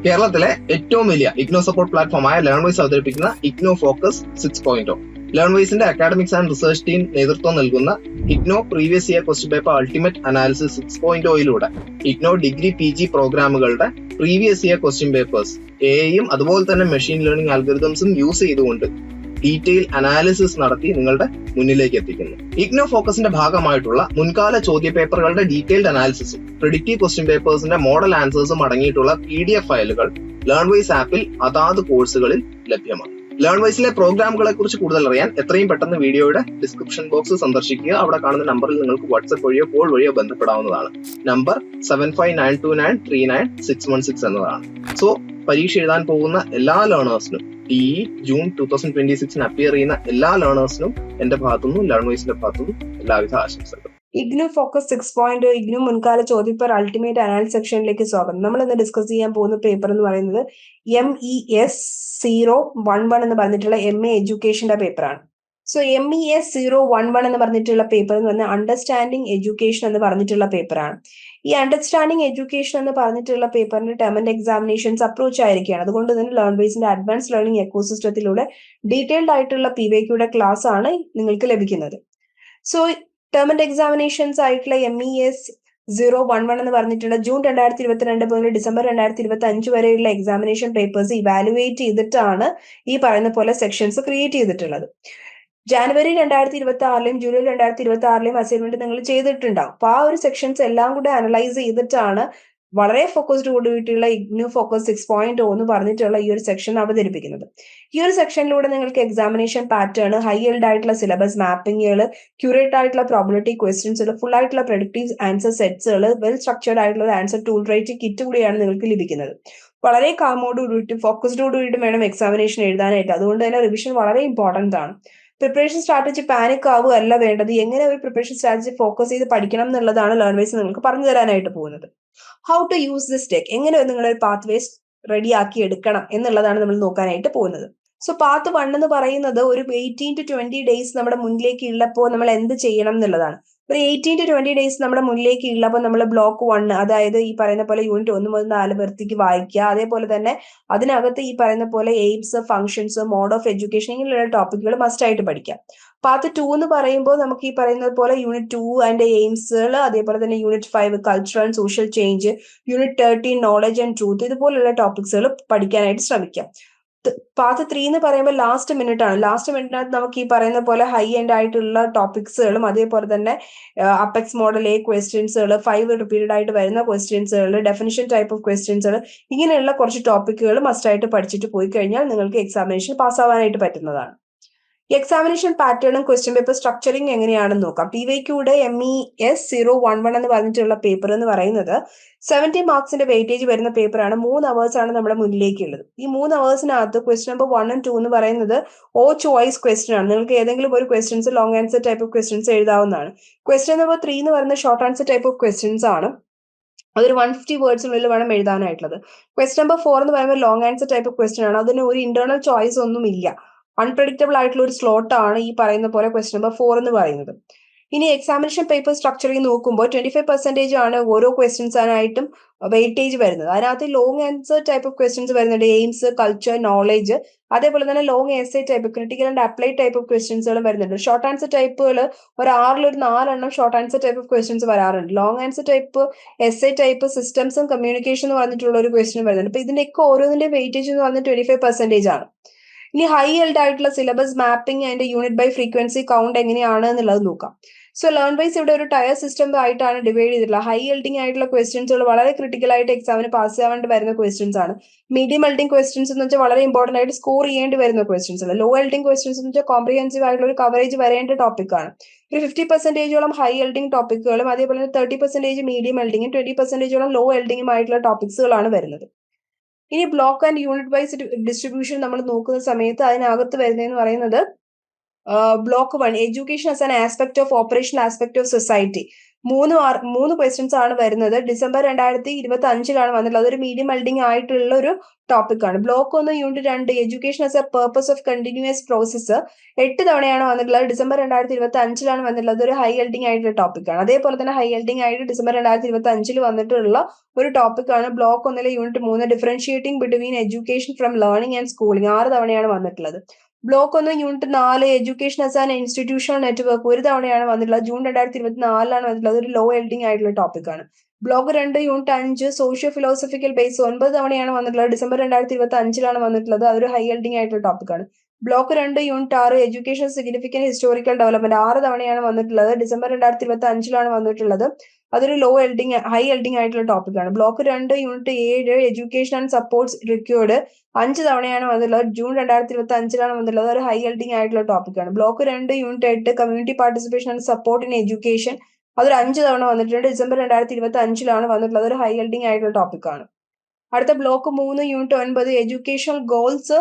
കേരളത്തിലെ ഏറ്റവും വലിയ ഇഗ്നോ സപ്പോർട്ട് പ്ലാറ്റ്ഫോമായ ലേൺവൈസ് അവതരിപ്പിക്കുന്ന ഇഗ്നോ ഫോക്കസ് 6.0. ലേൺവൈസിന്റെ അക്കാഡമിക്സ് ആൻഡ് റിസർച്ച് ടീം നേതൃത്വം നൽകുന്ന IGNOU previous year question paper ultimate analysis 6.0യിലൂടെ ഇഗ്നോ ഡിഗ്രി PG പ്രോഗ്രാമുകളുടെ പ്രീവിയസ് ഇയർ ക്വസ്റ്റ്യൻ പേപ്പേഴ്സ് എയും അതുപോലെ തന്നെ മെഷീൻ ലേണിംഗ് അൽഗോരിതംസും യൂസ് ചെയ്തുകൊണ്ട് ഡീറ്റെയിൽ അനാലിസിസ് നടത്തി നിങ്ങളുടെ മുന്നിലേക്ക് എത്തിക്കുന്നു. ഇഗ്നോ ഫോക്കസിന്റെ ഭാഗമായിട്ടുള്ള മുൻകാല ചോദ്യ പേപ്പറുകളുടെ ഡീറ്റെയിൽഡ് അനാലിസിസും പ്രിഡിക്റ്റീവ് ക്വസ്റ്റ്യൻ പേപ്പേഴ്സിന്റെ മോഡൽ ആൻസേഴ്സും അടങ്ങിയിട്ടുള്ള PDF ഫയലുകൾ ലേൺവൈസ് ആപ്പിൽ അതാത് കോഴ്സുകളിൽ ലഭ്യമാണ്. ലേൺവൈസിലെ പ്രോഗ്രാമുകളെ കുറിച്ച് കൂടുതൽ അറിയാൻ എത്രയും പെട്ടെന്ന് വീഡിയോയുടെ ഡിസ്ക്രിപ്ഷൻ ബോക്സ് സന്ദർശിക്കുക. അവിടെ കാണുന്ന നമ്പറിൽ നിങ്ങൾക്ക് വാട്സ്ആപ്പ് വഴിയോ കോൾ വഴിയോ ബന്ധപ്പെടാവുന്നതാണ്. നമ്പർ 7592939616 എന്നതാണ്. സോ പരീക്ഷ എഴുതാൻ പോകുന്ന എല്ലാ ലേണേഴ്സിനും ജൂൺ 2026 അപ്പിയർ ചെയ്യുന്ന എല്ലാ ലേണേഴ്സിനും എന്റെ ഭാഗത്തുനിന്നും ലേൺവൈസിന്റെ ഭാഗത്തുനിന്നും എല്ലാവിധ ആശംസകളും. ഇഗ്നു ഫോക്കസ് 6.0 ഇഗ്നു മുൻകാല ചോദ്യപേപ്പർ അൾട്ടിമേറ്റ് അനാലിസിസ് സെക്ഷനിലേക്ക് സ്വാഗതം. നമ്മൾ ഇന്ന് ഡിസ്കസ് ചെയ്യാൻ പോകുന്ന പേപ്പർ എന്ന് പറയുന്നത് MES 011 എന്ന് പറഞ്ഞിട്ടുള്ള MA എഡ്യൂക്കേഷന്റെ പേപ്പറാണ്. സോ MES 011 എന്ന് പറഞ്ഞിട്ടുള്ള പേപ്പർ എന്ന് പറഞ്ഞാൽ അണ്ടർസ്റ്റാൻഡിങ് എഡ്യൂക്കേഷൻ എന്ന് പറഞ്ഞിട്ടുള്ള പേപ്പറാണ്. ഈ അണ്ടർസ്റ്റാൻഡിങ് എഡ്യൂക്കേഷൻ എന്ന് പറഞ്ഞിട്ടുള്ള പേപ്പറിന്റെ ടേം ആൻഡ് എക്സാമിനേഷൻസ് അപ്രോച്ച് ആയിരിക്കുകയാണ്. അതുകൊണ്ട് തന്നെ ലേൺവൈസിന്റെ അഡ്വാൻസ് ലേണിംഗ് എക്കോസിസ്റ്റത്തിലൂടെ ഡീറ്റെയിൽഡ് ആയിട്ടുള്ള PYQയുടെ ക്ലാസ് ആണ് നിങ്ങൾക്ക് ലഭിക്കുന്നത്. സോ ടേം ആൻഡ് എക്സാമിനേഷൻസ് ആയിട്ടുള്ള MES 011 എന്ന് പറഞ്ഞിട്ടുള്ള ജൂൺ 2022 മുതൽ ഡിസംബർ 2025 വരെയുള്ള എക്സാമിനേഷൻ പേപ്പേഴ്സ് ഇവാലുവേറ്റ് ചെയ്തിട്ടാണ് ഈ പറയുന്ന പോലെ സെക്ഷൻസ് ക്രിയേറ്റ് ചെയ്തിട്ടുള്ളത്. ജാനുവരി 2026 ജൂലൈ 2026 അസൈൻമെന്റ് നിങ്ങൾ ചെയ്തിട്ടുണ്ടാവും. അപ്പൊ ആ ഒരു സെക്ഷൻസ് എല്ലാം കൂടെ അനലൈസ് ചെയ്തിട്ടാണ് വളരെ ഫോക്കസ്ഡ് കൂടിയിട്ടുള്ള ഇഗ്നു ഫോക്കസ് 6.0 എന്ന് പറഞ്ഞിട്ടുള്ള ഈ ഒരു സെക്ഷൻ അവതരിപ്പിക്കുന്നത്. ഈ ഒരു സെക്ഷനിലൂടെ നിങ്ങൾക്ക് എക്സാമിനേഷൻ പാറ്റേൺ, ഹൈ എൽഡ് ആയിട്ടുള്ള സിലബസ് മാപ്പിങ്ങുകൾ, ക്യൂറേറ്റ് ആയിട്ടുള്ള പ്രോബിലിറ്റി ക്വസ്റ്റ്യൻസുകൾ, ഫുൾ ആയിട്ടുള്ള പ്രൊഡക്റ്റീവ് ആൻസർ സെറ്റ്സുകൾ, വെൽ സ്ട്രക്ചേർഡ് ആയിട്ടുള്ള ആൻസർ ടൂൾ റൈറ്റ് കിറ്റ് കൂടിയാണ് നിങ്ങൾക്ക് ലഭിക്കുന്നത്. വളരെ കാമോട് കൂടിയിട്ട് ഫോക്കസ്ഡോട് കൂടിയിട്ട് വേണം എക്സാമിനേഷൻ എഴുതാനായിട്ട്. അതുകൊണ്ട് തന്നെ റിവിഷൻ വളരെ ഇമ്പോർട്ടന്റ് ആണ്. പ്രിപ്പറേഷൻ സ്ട്രാറ്റജി പാനിക് ആവുകയല്ല വേണ്ടത്. എങ്ങനെ ഒരു പ്രിപ്പറേഷൻ സ്ട്രാറ്റജി ഫോക്കസ് ചെയ്ത് പഠിക്കണം എന്നുള്ളതാണ് ലേൺവൈസ് നിങ്ങൾക്ക് പറഞ്ഞു തരാനായിട്ട് പോകുന്നത്. How to use this tech, എങ്ങനെ നിങ്ങളുടെ പാത്ത് വേസ് റെഡി ആക്കി എടുക്കണം എന്നുള്ളതാണ് നമ്മൾ നോക്കാനായിട്ട് പോകുന്നത്. സോ പാത്ത് 1 എന്ന് പറയുന്നത് ഒരു 18 to 20 ഡേയ്സ് നമ്മുടെ മുന്നിലേക്ക് ഉള്ളപ്പോൾ നമ്മൾ എന്ത് ചെയ്യണം എന്നുള്ളതാണ്. ഒരു 18 to 20 ഡേയ്സ് നമ്മുടെ മുന്നിലേക്ക് ഉള്ളപ്പോൾ നമ്മൾ ബ്ലോക്ക് 1, അതായത് ഈ പറയുന്ന പോലെ യൂണിറ്റ് 1 മുതൽ 4 വൃത്തിക്ക് വായിക്കുക. അതേപോലെ തന്നെ അതിനകത്ത് ഈ പറയുന്ന പോലെ aims, functions, mode of education ഇങ്ങനെയുള്ള ടോപ്പിക്കുകൾ മസ്റ്റ് ആയിട്ട് പഠിക്കാം. പാർട്ട് 2 എന്ന് പറയുമ്പോൾ നമുക്ക് ഈ പറയുന്നത് പോലെ യൂണിറ്റ് 2 അതിന്റെ എയിംസുകൾ, അതേപോലെ തന്നെ unit 5 cultural and social change, unit 13 knowledge and truth, ഇതുപോലുള്ള ടോപ്പിക്സുകൾ പഠിക്കാനായിട്ട് ശ്രമിക്കാം. പാർട്ട് 3 എന്ന് പറയുമ്പോൾ ലാസ്റ്റ് മിനിറ്റ് ആണ്. ലാസ്റ്റ് മിനിറ്റിനകത്ത് നമുക്ക് ഈ പറയുന്ന പോലെ ഹൈ എൻഡ് ആയിട്ടുള്ള ടോപ്പിക്സുകളും അതേപോലെ തന്നെ അപ്പെക്സ് മോഡൽ A ക്വസ്റ്റ്യൻസുകൾ, 5 റിപ്പീറ്റഡ് ആയിട്ട് വരുന്ന ക്വസ്റ്റ്യൻസുകൾ, ഡെഫിനിഷൻ ടൈപ്പ് ഓഫ് ക്വസ്റ്റ്യൻസുകൾ, ഇങ്ങനെയുള്ള കുറച്ച് ടോപ്പിക്കുകൾ മസ്റ്റ് ആയിട്ട് പഠിച്ചിട്ട് പോയി കഴിഞ്ഞാൽ നിങ്ങൾക്ക് എക്സാമിനേഷൻ പാസ്സാവാനായിട്ട് പറ്റുന്നതാണ്. എക്സാമിനേഷൻ പാറ്റേണും ക്വസ്റ്റ്യൻ പേപ്പർ സ്ട്രക്ചറിങ് എങ്ങനെയാണെന്ന് നോക്കാം. PYQയുടെ MES 011 എന്ന് പറഞ്ഞിട്ടുള്ള പേപ്പർ എന്ന് പറയുന്നത് 70 മാർക്സിന്റെ വെയിറ്റേജ് വരുന്ന പേപ്പറാണ്. 3 hours ആണ് നമ്മുടെ മുന്നിലേക്കുള്ളത്. ഈ 3 hoursനകത്ത് ക്വസ്റ്റ്യൻ നമ്പർ 1 and 2 എന്ന് പറയുന്നത് ചോയ്സ് ക്വസ്റ്റ്യൻ ആണ്. നിങ്ങൾക്ക് ഏതെങ്കിലും ഒരു questions long answer type of questions എഴുതാവുന്നതാണ്. ക്വസ്റ്റ്യൻ നമ്പർ 3 എന്ന് പറയുന്നത് short answer type of questions ആണ്. അതൊരു 150 വേർഡ്സിനുള്ളിൽ വേണം എഴുതാനായിട്ടുള്ളത്. ക്വസ്റ്റ്യൻ നമ്പർ 4 എന്ന് പറയുമ്പോൾ long answer type of question ആണ്. അതിന് ഒരു ഇന്റേണൽ ചോയ്സ് ഒന്നും ഇല്ല. അൺപ്രഡിക്റ്റബിൾ ആയിട്ടുള്ള ഒരു സ്ലോട്ട് ആണ് ഈ പറയുന്ന പോലെ ക്വസ്റ്റ്യൻ നമ്പർ 4 എന്ന് പറയുന്നത്. ഇനി എക്സാമിനേഷൻ പേപ്പർ സ്ട്രക്ചറിങ് നോക്കുമ്പോൾ 25% ആണ് ഓരോ ക്വസ്റ്റ്യൻസിനായിട്ടും വെയിറ്റേജ് വരുന്നത്. അതിനകത്ത് long answer type of questions വരുന്നുണ്ട്. എയിംസ്, കൾച്ചർ, നോളേജ്, അതേപോലെ തന്നെ long essay type, critical and applied type of ക്വസ്റ്റ്യൻസുകളും വരുന്നുണ്ട്. ഷോർട്ട് ആൻസർ ടൈപ്പുകൾ ഒരു 4 short answer type of questions വരാറുണ്ട്. Long answer type, essay type, സിസ്റ്റംസും കമ്മ്യൂണിക്കേഷൻ എന്ന് പറഞ്ഞിട്ടുള്ള ഒരു ക്വസ്റ്റ്യൻ വരുന്നുണ്ട്. അപ്പൊ ഇതിന്റെയൊക്കെ ഓരോന്നിന്റെ വെയിറ്റേജ് എന്ന് പറഞ്ഞാൽ 25% ആണ്. ഇനി ഹൈ എൽഡ് ആയിട്ടുള്ള സിലബസ് മാപ്പിംഗ് അതിന്റെ യൂണിറ്റ് ബൈ ഫ്രീക്വൻസി കൗണ്ട് എങ്ങനെയാണ് എന്നുള്ളത് നോക്കാം. സോ ലേൺവൈസ് ഇവിടെ ഒരു ടയർ സിസ്റ്റം ആയിട്ടാണ് ഡിവൈഡ് ചെയ്തിട്ടുള്ളത്. ഹൈ എൽഡിംഗ് ആയിട്ടുള്ള ക്വസ്റ്റ്യൻസുകൾ വളരെ ക്രിട്ടിക്കൽ ആയിട്ട് എക്സാമിന് പാസ് ആവേണ്ടി വരുന്ന ക്വസ്റ്റ്യൻസ് ആണ്. മീഡിയം എൽഡിംഗ് ക്വസ്റ്റ്യൻസ് എന്ന് വെച്ചാൽ വളരെ ഇമ്പോർട്ടന്റ് ആയിട്ട് സ്കോർ ചെയ്യേണ്ടി വരുന്ന ക്വസ്റ്റ്യൻസ് ആണ്. ലോ എൽഡിംഗ് ക്വസ്റ്റ്യൻസ് എന്ന് വെച്ചാൽ കോംപ്രിഹെൻസീവ് ആയിട്ടുള്ള ഒരു കവറേജ് വരേണ്ട ടോപ്പിക്കാണ്. ഒരു 50%ഓളം ഹൈ എൽഡിംഗ് ടോപ്പിക്കുകളും അതേപോലെ 30% മീഡിയം എൽഡിംഗും 20%ഓളം ലോ എൽഡിംഗും ആയിട്ടുള്ള ടോപ്പിക്സുകളാണ് വരുന്നത്. ഇനി block and unit wise distribution നമ്മൾ നോക്കുന്ന സമയത്ത് അതിനകത്ത് വരുന്നതെന്ന് പറയുന്നത് block 1 education as an aspect of operational aspect of society. മൂന്ന് ക്വസ്റ്റ്യൻസ് ആണ് വരുന്നത്. ഡിസംബർ 2025 വന്നിട്ടുള്ളത്. അതൊരു മീഡിയം ഹെൽഡിംഗ് ആയിട്ടുള്ള ഒരു ടോപ്പിക് ആണ്. Block 1 unit 2 education as A purpose of continuous process 8 തവണയാണ് വന്നിട്ടുള്ളത്. ഡിസംബർ 2025 വന്നിട്ടുള്ളത്. ഒരു ഹൈ ഹെൽഡിംഗ് ആയിട്ടുള്ള ടോപ്പിക് ആണ്. അതേപോലെ തന്നെ ഹൈ ഹെൽഡിംഗ് ആയിട്ട് ഡിസംബർ 2025 വന്നിട്ടുള്ള ഒരു ടോപ്പിക് ആണ് block 1 unit 3 differentiating between education from learning and schooling. 6 തവണയാണ് വന്നിട്ടുള്ളത്. Block 1 unit 4 education as an institutional network 1 തവണയാണ് വന്നിട്ടുള്ളത്. ജൂൺ 2024 വന്നിട്ടുള്ളത്. ഒരു ലോ ഹെൽഡിംഗ് ആയിട്ടുള്ള ടോപ്പിക് ആണ്. Block 2 unit 5 socio philosophical base 9 തവണയാണ് വന്നിട്ടുള്ളത്. ഡിസംബർ 2025 വന്നിട്ടുള്ളത്. അതൊരു ഹൈ ഹെൽഡിംഗ് ആയിട്ടുള്ള ടോപ്പിക് ആണ്. Block 2 unit 6 education significant historical development 6 തവണയാണ് വന്നിട്ടുള്ളത്. ഡിസംബർ 2025 വന്നിട്ടുള്ളത്. അതൊരു ഹൈ ഹെൽഡിംഗ് ആയിട്ടുള്ള ടോപ്പിക് ആണ്. Block 2 unit 7 education and supports required 5 തവണയാണ് വന്നിട്ടുള്ളത്. ജൂൺ 2025 വന്നിട്ടുള്ളത്. ഒരു ഹൈ ഹെൽഡിംഗ് ആയിട്ടുള്ള ടോപ്പിക് ആണ്. Block 2 unit 8 community participation and support in education അതൊരു 5 തവണ വന്നിട്ടുണ്ട്. ഡിസംബർ 2025 വന്നിട്ടുള്ളത്. ഒരു ഹൈ ഹെൽഡിംഗ് ആയിട്ടുള്ള ടോപ്പിക് ആണ്. അടുത്ത block 3 unit 9 educational goals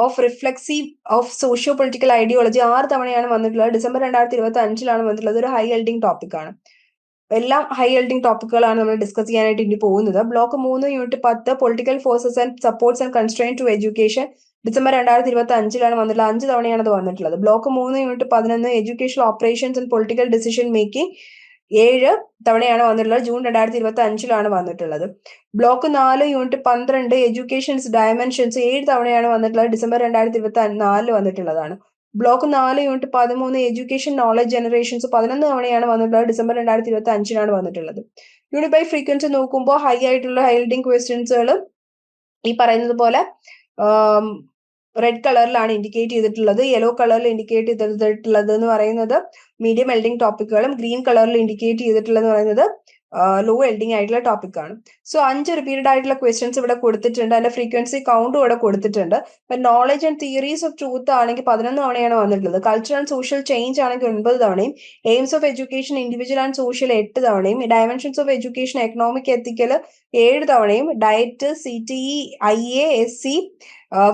of reflexive of socio political ideology 6 തവണയാണ് വന്നിട്ടുള്ളത്. ഡിസംബർ 2025 വന്നിട്ടുള്ളത്. ഒരു ഹൈ ഹെൽഡിംഗ് ടോപ്പിക് ആണ്. എല്ലാം ഹൈ ഹെൽഡിംഗ് ടോപ്പിക്കുകളാണ് നമ്മൾ ഡിസ്കസ് ചെയ്യാനായിട്ട് ഇനി പോകുന്നത്. Block 3 unit 10 political forces and supports and constraint to education December 2025 വന്നിട്ടുള്ളത്. 5 തവണയാണ് അത് വന്നിട്ടുള്ളത്. Block 3 unit 11 educational operations and political decision making 7 തവണയാണ് വന്നിട്ടുള്ളത്. ജൂൺ 2025 വന്നിട്ടുള്ളത്. ബ്ലോക്ക് 4 യൂണിറ്റ് 12 എഡ്യൂക്കേഷൻസ് ഡയമെൻഷൻസ് 7 തവണയാണ് വന്നിട്ടുള്ളത്. ഡിസംബർ 2024 വന്നിട്ടുള്ളതാണ്. Block 4 unit 13 education knowledge generations 11 തവണയാണ് വന്നിട്ടുള്ളത്. ഡിസംബർ 2025 വന്നിട്ടുള്ളത്. യൂണിറ്റ് ബൈ ഫ്രീക്വൻസി നോക്കുമ്പോൾ ഹൈ ആയിട്ടുള്ള ഹൈ ഹെൽഡിംഗ് ക്വസ്റ്റ്യൻസുകൾ ഈ പറയുന്നത് പോലെ റെഡ് കളറിലാണ് ഇൻഡിക്കേറ്റ് ചെയ്തിട്ടുള്ളത്. യെല്ലോ കളറിൽ ഇൻഡിക്കേറ്റ് ചെയ്തിട്ടുള്ളത് എന്ന് പറയുന്നത് മീഡിയം ഹെൽഡിംഗ് ടോപ്പിക്കുകളും ഗ്രീൻ കളറിൽ ഇൻഡിക്കേറ്റ് ചെയ്തിട്ടുള്ളത് എന്ന് പറയുന്നത് ലോ ഹെൽഡിംഗ് ആയിട്ടുള്ള ടോപ്പിക് ആണ്. സോ 5 റിപ്പീറ്റഡ് ആയിട്ടുള്ള ക്വസ്റ്റ്യൻസ് ഇവിടെ കൊടുത്തിട്ടുണ്ട്. അതിന്റെ ഫ്രീക്വൻസി കൗണ്ടും ഇവിടെ കൊടുത്തിട്ടുണ്ട്. Knowledge and theories of truth ആണെങ്കിൽ 11 തവണയാണ് വന്നിട്ടുള്ളത്. കൾച്ചർ ആൻഡ് സോഷ്യൽ ചേഞ്ച് ആണെങ്കിൽ 9 തവണയും, AIIMS of education individual and social 8 തവണയും, ഡയമെൻഷൻസ് ഓഫ് എഡ്യൂക്കേഷൻ എക്കണോമിക് എത്തിക്കൽ 7 തവണയും, diet CTE IA SC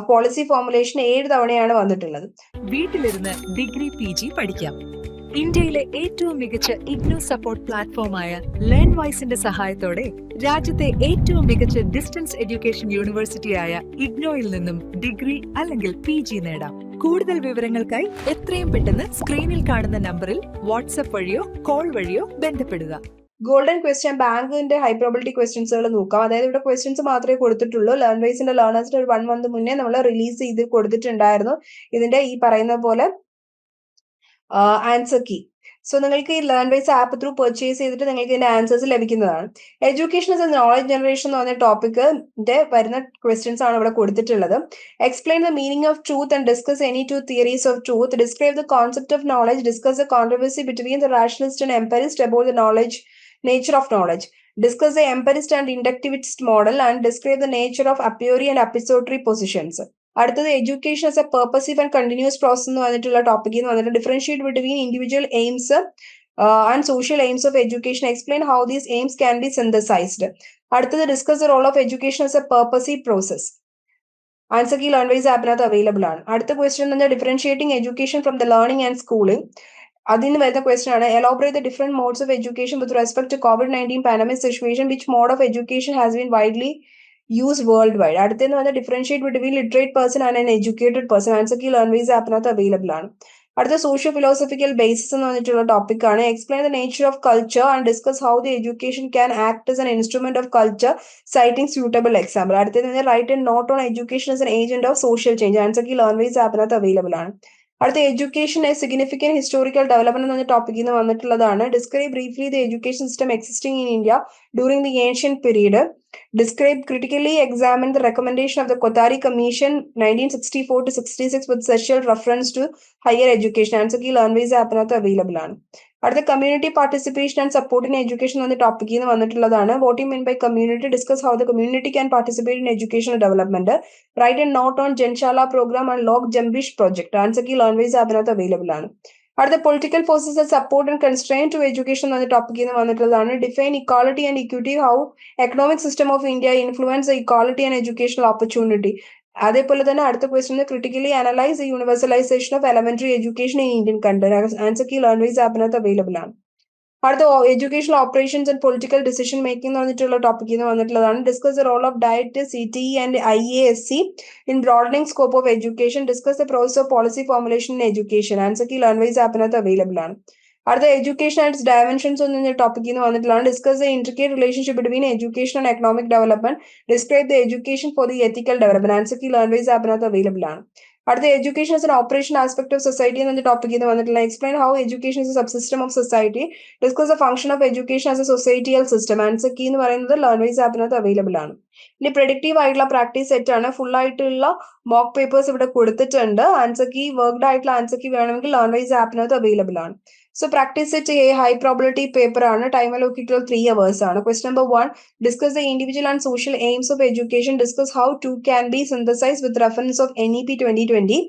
policy formulation 7 തവണയാണ് വന്നിട്ടുള്ളത്. വീട്ടിലിരുന്ന് ഡിഗ്രി PG പഠിക്കാം. ഇന്ത്യയിലെ ഏറ്റവും മികച്ച ഇഗ്നോ സപ്പോർട്ട് പ്ലാറ്റ്ഫോമായ ലേൺവൈസിന്റെ സഹായത്തോടെ രാജ്യത്തെ ഏറ്റവും മികച്ച ഡിസ്റ്റൻസ് എഡ്യൂക്കേഷൻ യൂണിവേഴ്സിറ്റിയായ ഇഗ്നോയിൽ നിന്നും ഡിഗ്രി അല്ലെങ്കിൽ PG നേടാം. കൂടുതൽ വിവരങ്ങൾക്കായി എത്രയും പെട്ടെന്ന് സ്ക്രീനിൽ കാണുന്ന നമ്പറിൽ വാട്സ്ആപ്പ് വഴിയോ കോൾ വഴിയോ ബന്ധപ്പെടുക. ഗോൾഡൻ ക്വസ്റ്റ്യൻ ബാങ്കിന്റെ ഹൈ പ്രോബിലിറ്റി ക്വസ്റ്റ്യൻസുകൾ നോക്കാം. അതായത് ഇവിടെ ക്വസ്റ്റ്യൻസ് മാത്രമേ കൊടുത്തിട്ടുള്ളൂ. ലേൺവൈസിന്റെ ലേണേഴ്സിന് ഒരു 1 മന്ത് മുന്നേ നമ്മൾ റിലീസ് ചെയ്ത് കൊടുത്തിട്ടുണ്ടായിരുന്നു ഇതിന്റെ ഈ പറയുന്ന പോലെ ആൻസർ കീ. സോ നിങ്ങൾക്ക് ഈ ലേൺവൈസ് ആപ്പ് ത്രൂ പർച്ചേസ് ചെയ്തിട്ട് നിങ്ങൾക്ക് ഇതിന്റെ ആൻസേഴ്സ് ലഭിക്കുന്നതാണ്. Education as a knowledge generation എന്ന് പറഞ്ഞ ടോപ്പിക്കിന്റെ വരുന്ന ക്വസ്റ്റ്യൻസ് ആണ് ഇവിടെ കൊടുത്തിട്ടുള്ളത്. Explain the meaning of truth and discuss any 2 theories of truth. Describe the concept of knowledge. Discuss the controversy between the rationalist and empiricist about the knowledge nature of knowledge. Discuss the empirist and inductivist model and describe the nature of a priori and appository positions. അടുത്തത് education as a purposive and continuous process എന്ന് പറഞ്ഞിട്ടുള്ള ടോപ്പിക്കിൽ നിന്ന് വന്നിട്ട് differentiate between individual aims and social aims of education. Explain how these aims can be synthesised. അടുത്തത് discuss the role of education as a purposive process. Answer key Learnwise ആപ്പിനകത്ത് available ആണ്. അടുത്ത question എന്ന് പറഞ്ഞാൽ differentiating education from the learning and schooling. അതിന് വരുന്ന question ആണ് elaborate the different modes of education with respect to COVID-19 pandemic situation. Which mode of education has been widely use world wide. അടുത്തെന്ന് പറഞ്ഞാൽ differentiate between literate person and an educated person. Answer key Learnwise ആപ്പിനകത്ത് available ആണ്. അടുത്ത socio philosophical basis എന്ന് പറഞ്ഞിട്ടുള്ള topic ആണ്. Explain the nature of culture and discuss how the education can act as an instrument of culture citing suitable example. അടുത്തത് write and note on education as an agent of social change. Answer key Learnwise ആപ്പിനകത്ത് available ആണ്. അടുത്ത education a significant historical development എന്ന ടോപ്പിക്കിൽ നിന്ന് വന്നിട്ടുള്ളതാണ്. Describe briefly the education system existing in India during the ancient period. Describe critically examine the recommendation of the Kothari Commission 1964 to 66 with special reference to higher education. Answer key Learnwise ആപ്പിനകത്ത് available ആണ്. അടുത്ത community participation and support in education എന്ന ടോപ്പിക്കിൽ നിന്ന് വന്നിട്ടുള്ളതാണ്. What you mean by community. Discuss how the community can participate in educational development. Write and note on Janshala program and Lok Jumbish project. Answer key Learnwise ആപ്പിനകത്ത് available ആണ്. അടുത്ത political forces support and constrain to education എന്ന ടോപ്പിക്കിൽ നിന്ന് വന്നിട്ടുള്ളതാണ്. Define equality and equity. How economic system of India influence equality and educational opportunity. അതേപോലെ തന്നെ അടുത്ത question critically analyse the universalisation of elementary education in Indian country. Answer key Learnwise ആപ്പിനകത്ത് available ആണ്. അടുത്ത educational operations and political decision making എന്ന് പറഞ്ഞിട്ടുള്ള ടോപ്പിക്കിൽ നിന്ന് വന്നിട്ടുള്ളതാണ്. Discuss the role of diet, CTE and IASC in broadening scope of education. Discuss the process of policy formulation in education. Answer key Learnwise ആപ്പിനകത്ത് available ആണ്. അടുത്ത education and it's dimensions എന്ന ടോപ്പിക്കിൽ നിന്ന് വന്നിട്ടുള്ളതാണ്. Discuss the intricate relationship between education and economic development. Describe the education for the ethical development. Answer key Learnwise ആപ്പിനകത്ത് available ആണ്. അടുത്ത education as an operation aspect of society എന്ന ടോപ്പിക്കിൽ നിന്ന് വന്നിട്ടുള്ള. Explain how education is a subsystem of society. Discuss the function of education as a societal system. Answer key എന്ന് പറയുന്നത് Learnwise ആപ്പിനകത്ത് അവൈലബിൾ ആണ്. ഇനി പ്രെഡിക്റ്റീവ് ആയിട്ടുള്ള പ്രാക്ടീസ് സെറ്റ് ആണ്. ഫുൾ ആയിട്ടുള്ള മോക്ക് പേപ്പേഴ്സ് ഇവിടെ കൊടുത്തിട്ടുണ്ട്. ആൻസർ കീ വർക്ക്ഡ് ആയിട്ടുള്ള ആൻസർ കീ വേണമെങ്കിൽ ലേൺവൈസ് ആപ്പിനകത്ത് അവൈലബിൾ ആണ്. So practice set high probability paper ആണ്. ടൈം അലോക്കേറ്റഡ് 3 hours ആണ്. Question number 1. Discuss the individual and social aims of education. Discuss how to can be synthesise with reference of NEP 2020.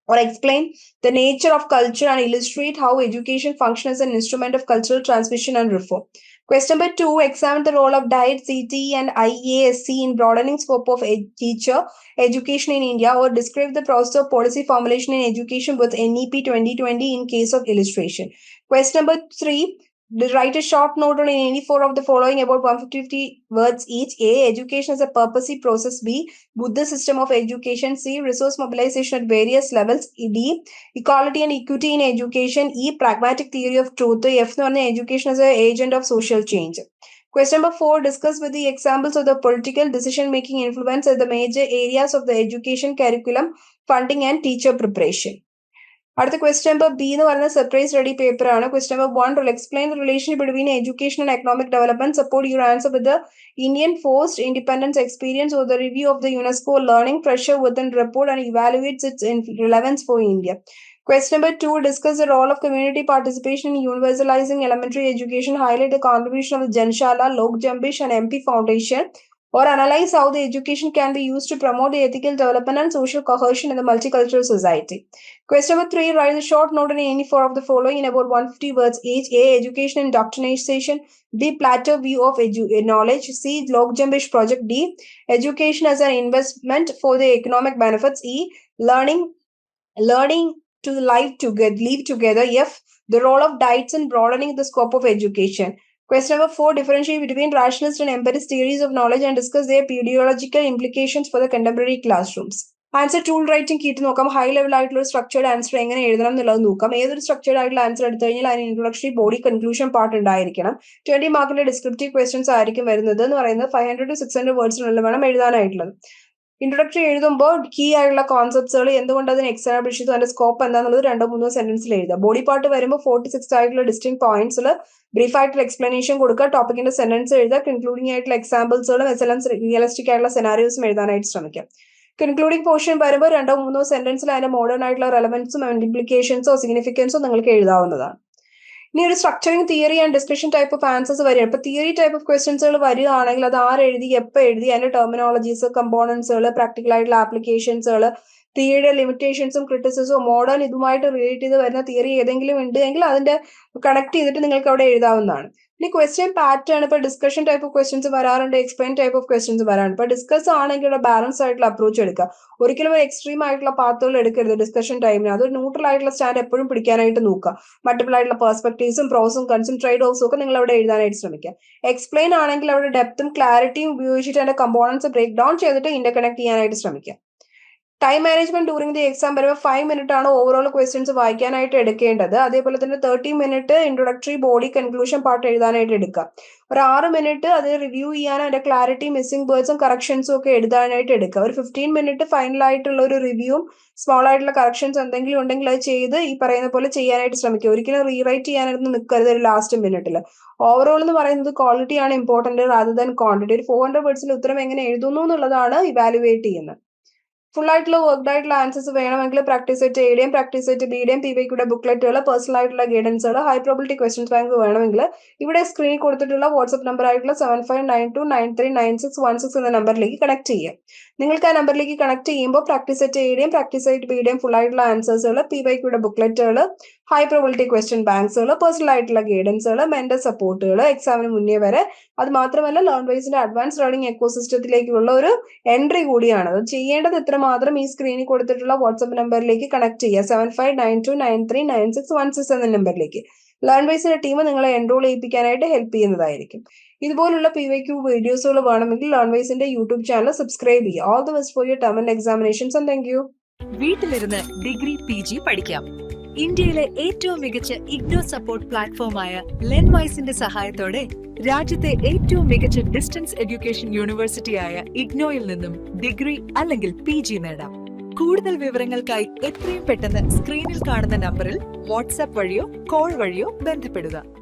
Or explain the nature of culture and illustrate how education functions as an instrument of cultural transmission and reform. Question number 2. Examine the role of diet, CTE and IASC in broadening scope of teacher education in India, or describe the process of policy formulation in education with NEP 2020 in case of illustration. Question number 3. Write a short note on any 4 of the following about 150 words each. A. Education as a purposey process. B. Buddhist system of education. C. Resource mobilization at various levels. D. Equality and equity in education. E. Pragmatic theory of truth. F. Education as an agent of social change. Question number 4. Discuss with the examples of the political decision-making influence as the major areas of the education curriculum, funding and teacher preparation. അടുത്ത question number B എന്ന് പറയുന്നത് surprise ready paper ആണ്. Question number 1. Explain the relation between education and economic development. Support your answer with the Indian forced independence experience or the review of the UNESCO learning pressure within report and evaluates it's relevance for India. Question number 2. Discuss the role of community participation in universalizing elementary education. Highlight the contribution of the Janshala, Lok Jambish and MP Foundation. Or analyze how the education can be used to promote the ethical development and social cohesion in the multicultural society. Question number 3. Write a short note on any 4 of the following in about 150 words each. A. Education indoctrination. B. Plateau view of knowledge. C. Lok Jambish project. D. Education as an investment for the economic benefits. E. Learning to live together. F. The role of diets in broadening the scope of education. Question number 4. Differentiate between rationalist and empirist theories of knowledge and discuss their pedagogical implications for the contemporary classrooms. Answer tool writing Keir നോക്കാം. High level ആയിട്ടുള്ള structured answer എങ്ങനെ എഴുതണം എന്നുള്ളത് നോക്കാം. ഏതൊരു structured ആയിട്ടുള്ള answer എടുത്തു കഴിഞ്ഞാൽ അതിന് ഇൻട്രൊഡക്ടറി ബോഡി കൺക്ലൂഷൻ പാർട്ട് ഉണ്ടായിരിക്കണം. 20 മാർക്കിന്റെ ഡിസ്ക്രിപ്റ്റീവ് ക്വസ്റ്റൻസ് ആയിരിക്കും വരുന്നത് എന്ന് പറയുന്നത് 500 to 600 വേർഡ്സിനുള്ളിൽ വേണം എഴുതാനായിട്ടുള്ളത്. ഇൻട്രൊഡക്ടറി എഴുതുമ്പോൾ കീ ആയിട്ടുള്ള കോൺസെപ്റ്റ്സുകൾ എന്തുകൊണ്ട് അതിന് എക്സ്റ്റാബ്ലിഷ് ചെയ്തു, അതിന്റെ സ്കോപ്പ് എന്താണെന്നുള്ളത് 2-3 സെന്റൻസിൽ എഴുതുക. ബോഡി പാർട്ട് വരുമ്പോൾ 4-6 ആയിട്ടുള്ള ഡിസ്റ്റിങ് പോയിന്റ്സിൽ ബ്രീഫ് ആയിട്ടുള്ള എക്സ്പ്ലനേഷൻ കൊടുക്കുക. ടോപ്പിക്കിന്റെ സെന്റൻസ് എഴുതുക. കൺക്ലൂഡിംഗ് ആയിട്ടുള്ള എക്സാമ്പിൾസുകളും റിയലിസ്റ്റിക് ആയിട്ടുള്ള സെനാരിയോസും എഴുതാനായിട്ട് ശ്രമിക്കുക. കൺക്ലൂഡിംഗ് പോർഷൻ വരുമ്പോൾ 2-3 സെന്റൻസിൽ അതിന്റെ മോഡേൺ ആയിട്ടുള്ള റെലവൻസും ഇംപ്ലിക്കേഷൻസോ സിഗ്നിഫിക്കൻസോ നിങ്ങൾക്ക് എഴുതാവുന്നതാണ്. ഇനി ഒരു structuring theory and discussion type of answers വരികയാണ്. ഇപ്പൊ തിയറി ടൈപ്പ് ഓഫ് ക്വസ്റ്റൻസുകൾ വരികയാണെങ്കിൽ അത് ആരെഴുതി, എപ്പോൾ എഴുതി, അതിന്റെ ടെർമിനോളജീസ്, കമ്പോണൻസുകൾ, പ്രാക്ടിക്കൽ ആയിട്ടുള്ള ആപ്ലിക്കേഷൻസുകൾ, തിയറിയുടെ ലിമിറ്റേഷൻസും ക്രിറ്റിസിസവും മോഡേൺ ഇതുമായിട്ട് റിലേറ്റ് ചെയ്ത് വരുന്ന തിയറി ഏതെങ്കിലും ഉണ്ട് എങ്കിൽ അതിന്റെ കണക്ട് ചെയ്തിട്ട് നിങ്ങൾക്ക് അവിടെ എഴുതാവുന്നതാണ്. ഇനി ക്വസ്റ്റ്യൻ പാറ്റേൺ, ഇപ്പൊ ഡിസ്കഷൻ ടൈപ്പ് ഓഫ് ക്വസ്റ്റൻസ് വരാറുണ്ട്, എക്സ്പ്ലെയിൻ ടൈപ്പ് ഓഫ് ക്വസ്റ്റൻസ് വരാറുണ്ട്. ഇപ്പൊ ഡിസ്കസ് ആണെങ്കിൽ ബാലൻസ് ആയിട്ടുള്ള അപ്രോച്ച് എടുക്കുക. ഒരിക്കലും ഒരു എക്സ്ട്രീം ആയിട്ടുള്ള പാത്തുകൾ എടുക്കരുത് ഡിസ്കഷൻ ടൈമിന്. അതൊരു ന്യൂട്രൽ ആയിട്ടുള്ള സ്റ്റാൻഡ് എപ്പോഴും പിടിക്കാനായിട്ട് നോക്കുക. മൾട്ടിപ്പിൾ ആയിട്ടുള്ള പെർസ്പെക്ടീവ്സും പ്രോസും കൺസും ട്രേഡ് ഓഫ്സും ഒക്കെ നിങ്ങൾ അവിടെ എഴുതാനായിട്ട് ശ്രമിക്കുക. എക്സ്പ്ലെയിൻ ആണെങ്കിൽ അവിടെ ഡെപ്തും ക്ലാരിറ്റിയും ഉപയോഗിച്ചിട്ട് അതിന്റെ കമ്പോണൻസ് ബ്രേക്ക് ഡൗൺ ചെയ്തിട്ട് ഇന്റർകണക്ട് ചെയ്യാനായിട്ട് ശ്രമിക്കുക. Time management during the exam വരുമ്പോൾ 5 minutes ആണ് ഓവറോൾ ക്വസ്റ്റ്യൻസ് വായിക്കാനായിട്ട് എടുക്കേണ്ടത്. അതേപോലെ തന്നെ 30 minutes introductory body conclusion part എഴുതാനായിട്ട് എടുക്കുക. ഒരു 6 minutes അത് റിവ്യൂ ചെയ്യാൻ അതിന്റെ ക്ലാരിറ്റി, മിസ്സിംഗ് വേർഡ്സും കറക്ഷൻസും ഒക്കെ എഴുതാനായിട്ട് എടുക്കുക. ഒരു 15 minutes ഫൈനൽ ആയിട്ടുള്ള ഒരു റിവ്യൂവും സ്മോൾ ആയിട്ടുള്ള കറക്ഷൻസ് എന്തെങ്കിലും ഉണ്ടെങ്കിൽ അത് ചെയ്ത് ഈ പറയുന്ന പോലെ ചെയ്യാനായിട്ട് ശ്രമിക്കുക. ഒരിക്കലും റീറൈറ്റ് ചെയ്യാനായിട്ട് നിൽക്കരുത് ഒരു ലാസ്റ്റ് മിനിറ്റിൽ. ഓവറോൾ എന്ന് പറയുന്നത് ക്വാളിറ്റി ആണ് ഇമ്പോർട്ടന്റ് റാദർ ദാൻ ക്വാണ്ടിറ്റി. ഒരു 400 words ഉത്തരം എങ്ങനെ എഴുതുന്നു എന്നുള്ളതാണ് ഇവാലുവേറ്റ് ചെയ്യുന്നത്. ഫുൾ ആയിട്ടുള്ള വർക്ക്ഡ് ആയിട്ടുള്ള ആൻസേഴ്സ് വേണമെങ്കിൽ പ്രാക്ടീസ് സെറ്റ് എയുടെയും പ്രാക്ടീസ് സെറ്റ് ബിയുടെയും PYQയുടെ ബുക്ക്ലെറ്റുകൾ, പേഴ്സണൽ ആയിട്ടുള്ള ഗൈഡൻസുകൾ, ഹൈ പ്രോബിലിറ്റി ക്വസ്റ്റൻസ് ബാങ്ക് വേണമെങ്കിൽ ഇവിടെ സ്ക്രീനിൽ കൊടുത്തിട്ടുള്ള വാട്സ്ആപ്പ് നമ്പർ ആയിട്ടുള്ള 7592939616 എന്ന നമ്പറിലേക്ക് കണക്ട് ചെയ്യുക. നിങ്ങൾക്ക് ആ നമ്പറിലേക്ക് കണക്ട് ചെയ്യുമ്പോൾ പ്രാക്ടീസ് സെറ്റ് എയുടെയും പ്രാക്ടീസ് സെറ്റ് ബിയുടെയും ഫുൾ ആയിട്ടുള്ള ആൻസേഴ്സുകൾ, PYQയുടെ ബുക്ക്ലെറ്റുകൾ, ഹൈ പ്രോബിലിറ്റി ക്വസ്റ്റ്യൻ ബാങ്ക്സുകൾ, പേഴ്സണൽ ആയിട്ടുള്ള ഗൈഡൻസുകൾ, മെന്റൽ സപ്പോർട്ടുകൾ എക്സാമിന് മുന്നേ വരെ, അത് മാത്രമല്ല ലേൺ വൈസിന്റെ അഡ്വാൻസ് ലേണിംഗ് എക്കോസിസ്റ്റത്തിലേക്കുള്ള ഒരു എൻട്രി കൂടിയാണ്. അത് ചെയ്യേണ്ടത് ഇത്രമാത്രം ഈ സ്ക്രീനിൽ കൊടുത്തിട്ടുള്ള വാട്സ്ആപ്പ് നമ്പറിലേക്ക് കണക്ട് ചെയ്യുക. 7592939616 എന്ന നമ്പറിലേക്ക്. ലേൺവൈസിന്റെ ടീം നിങ്ങളെ എൻറോൾ ചെയ്യിപ്പിക്കാനായിട്ട് ഹെൽപ്പ് ചെയ്യുന്നതായിരിക്കും. ഇതുപോലുള്ള PYQ വീഡിയോസുകൾ വേണമെങ്കിൽ ലേൺവൈസിന്റെ യൂട്യൂബ് ചാനൽ സബ്സ്ക്രൈബ് ചെയ്യുക. All the best for your term and examinations and thank you. വീട്ടിലിരുന്ന് ഡിഗ്രി PG പഠിക്കാം. ഇന്ത്യയിലെ ഏറ്റവും മികച്ച ഇഗ്നോ സപ്പോർട്ട് പ്ലാറ്റ്ഫോമായ ലേൺവൈസിന്റെ സഹായത്തോടെ രാജ്യത്തെ ഏറ്റവും മികച്ച ഡിസ്റ്റൻസ് എഡ്യൂക്കേഷൻ യൂണിവേഴ്സിറ്റിയായ ഇഗ്നോയിൽ നിന്നും ഡിഗ്രി അല്ലെങ്കിൽ PG നേടാം. കൂടുതൽ വിവരങ്ങൾക്കായി എത്രയും പെട്ടെന്ന് സ്ക്രീനിൽ കാണുന്ന നമ്പറിൽ വാട്സാപ്പ് വഴിയോ കോൾ വഴിയോ ബന്ധപ്പെടുക.